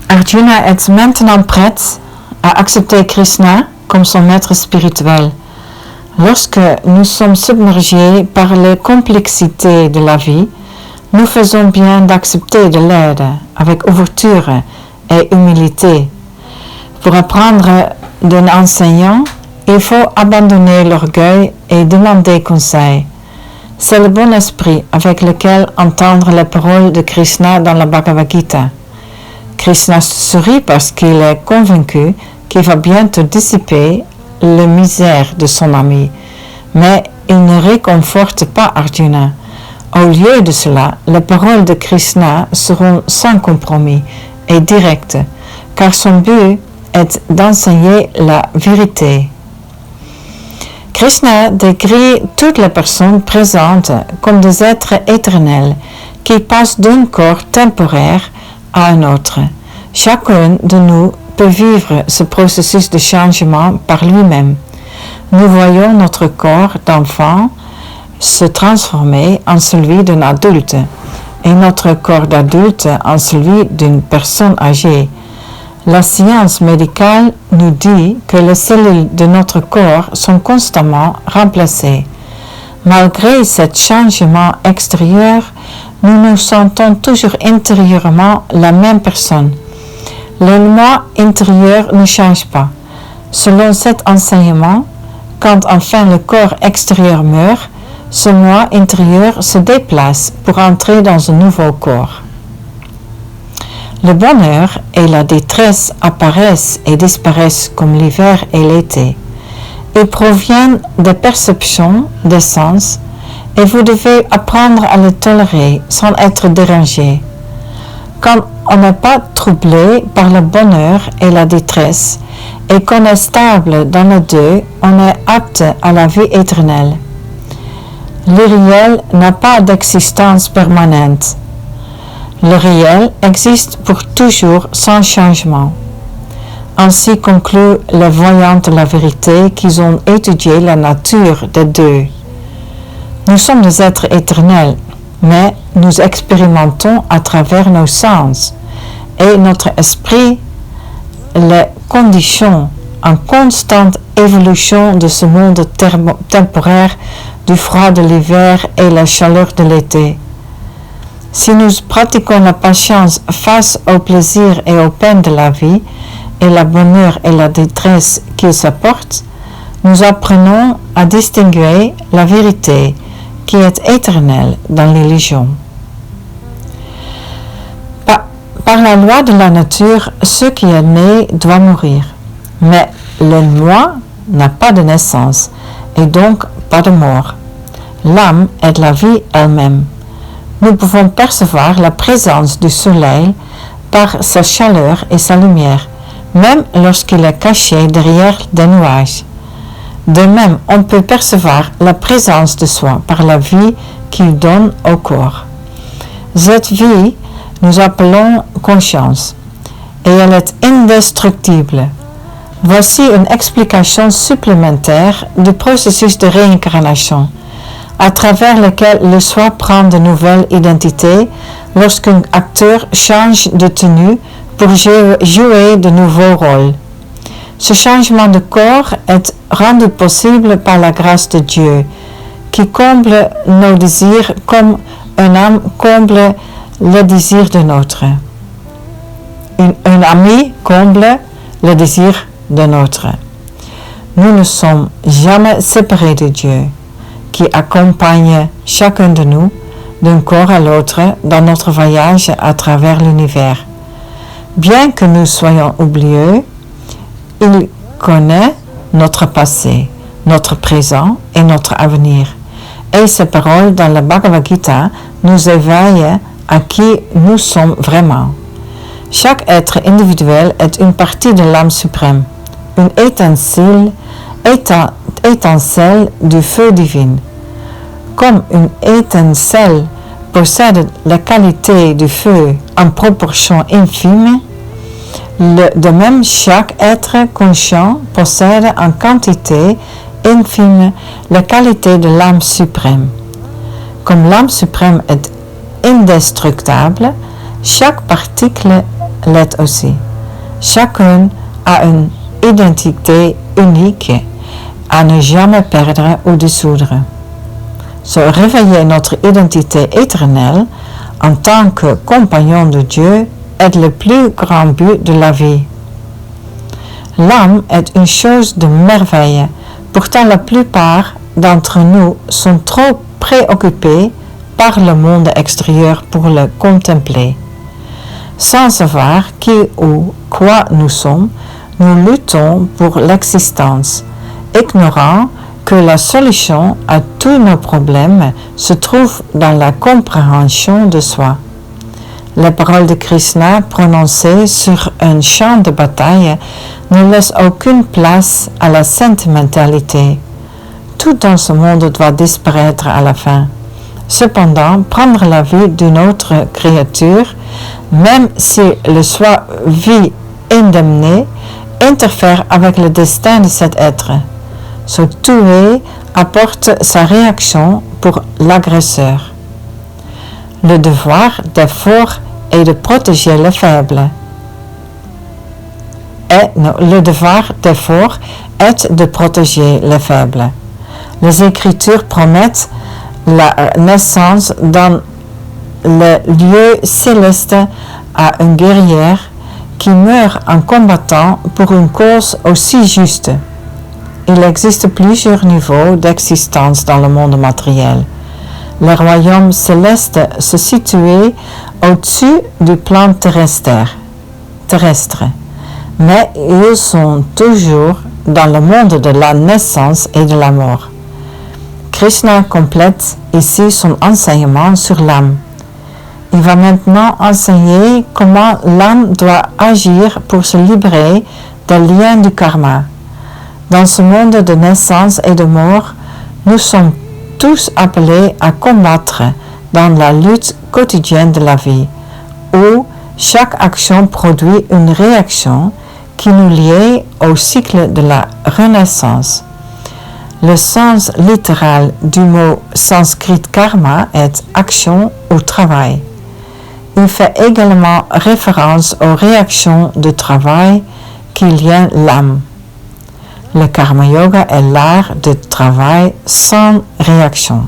Arjuna est maintenant prêt à accepter Krishna comme son maître spirituel. Lorsque nous sommes submergés par les complexités de la vie, nous faisons bien d'accepter de l'aide avec ouverture et humilité. Pour apprendre d'un enseignant, il faut abandonner l'orgueil et demander conseil. C'est le bon esprit avec lequel entendre les paroles de Krishna dans la Bhagavad Gita. Krishna sourit parce qu'il est convaincu qu'il va bientôt dissiper la misère de son ami, mais il ne réconforte pas Arjuna. Au lieu de cela, les paroles de Krishna seront sans compromis et directes, car son but est d'enseigner la vérité. Krishna décrit toutes les personnes présentes comme des êtres éternels qui passent d'un corps temporaire à un autre. Chacun de nous peut vivre ce processus de changement par lui-même. Nous voyons notre corps d'enfant se transformer en celui d'un adulte et notre corps d'adulte en celui d'une personne âgée. La science médicale nous dit que les cellules de notre corps sont constamment remplacées. Malgré ce changement extérieur, nous nous sentons toujours intérieurement la même personne. Le moi intérieur ne change pas. Selon cet enseignement, quand enfin le corps extérieur meurt, ce moi intérieur se déplace pour entrer dans un nouveau corps. Le bonheur et la détresse apparaissent et disparaissent comme l'hiver et l'été. Ils proviennent des perceptions, des sens, et vous devez apprendre à les tolérer sans être dérangé. Quand on n'est pas troublé par le bonheur et la détresse, et qu'on est stable dans les deux, on est apte à la vie éternelle. L'irréel n'a pas d'existence permanente. Le réel existe pour toujours sans changement. Ainsi concluent les voyants de la vérité qui ont étudié la nature des deux. Nous sommes des êtres éternels, mais nous expérimentons à travers nos sens et notre esprit les conditions en constante évolution de ce monde temporaire du froid de l'hiver et la chaleur de l'été. Si nous pratiquons la patience face au plaisir et aux peines de la vie et le bonheur et la détresse qu'ils apportent, nous apprenons à distinguer la vérité qui est éternelle dans l'illusion. Par la loi de la nature, ce qui est né doit mourir, mais le moi n'a pas de naissance et donc pas de mort. L'âme est la vie elle-même. Nous pouvons percevoir la présence du soleil par sa chaleur et sa lumière, même lorsqu'il est caché derrière des nuages. De même, on peut percevoir la présence de soi par la vie qu'il donne au corps. Cette vie, nous appelons conscience, et elle est indestructible. Voici une explication supplémentaire du processus de réincarnation, à travers lequel le soi prend de nouvelles identités lorsqu'un acteur change de tenue pour jouer de nouveaux rôles. Ce changement de corps est rendu possible par la grâce de Dieu, qui comble nos désirs comme un âme comble le désir d'un autre. Un ami comble le désir d'un autre. Nous ne sommes jamais séparés de Dieu, qui accompagne chacun de nous d'un corps à l'autre dans notre voyage à travers l'univers. Bien que nous soyons oublieux, il connaît notre passé, notre présent et notre avenir. Et ces paroles dans la Bhagavad Gita nous éveillent à qui nous sommes vraiment. Chaque être individuel est une partie de l'âme suprême, une étincelle du feu divin. Comme une étincelle possède la qualité du feu en proportion infime, de même chaque être conscient possède en quantité infime la qualité de l'âme suprême. Comme l'âme suprême est indestructible, chaque particule l'est aussi. Chacun a une identité unique à ne jamais perdre ou dissoudre. Se réveiller notre identité éternelle en tant que compagnon de Dieu est le plus grand but de la vie. L'âme est une chose de merveille. Pourtant, la plupart d'entre nous sont trop préoccupés par le monde extérieur pour le contempler. Sans savoir qui ou quoi nous sommes, nous luttons pour l'existence, ignorant que la solution à tous nos problèmes se trouve dans la compréhension de soi. Les paroles de Krishna prononcées sur un champ de bataille ne laissent aucune place à la sentimentalité. Tout dans ce monde doit disparaître à la fin. Cependant, prendre la vie d'une autre créature, même si le soi vie indemné, interfère avec le destin de cet être. Se tuer apporte sa réaction pour l'agresseur. Le devoir des forts est de protéger les faibles. Le devoir des forts est de protéger les faibles. Les Écritures promettent la naissance dans le lieu céleste à une guerrière qui meurt en combattant pour une cause aussi juste. Il existe plusieurs niveaux d'existence dans le monde matériel. Le royaume céleste se situe au-dessus du plan terrestre, mais ils sont toujours dans le monde de la naissance et de la mort. Krishna complète ici son enseignement sur l'âme. Il va maintenant enseigner comment l'âme doit agir pour se libérer des liens du karma. Dans ce monde de naissance et de mort, nous sommes tous appelés à combattre dans la lutte quotidienne de la vie, où chaque action produit une réaction qui nous lie au cycle de la renaissance. Le sens littéral du mot sanskrit karma est action ou travail. Il fait également référence aux réactions de travail qui lient l'âme. Le karma yoga est l'art de travail sans réaction.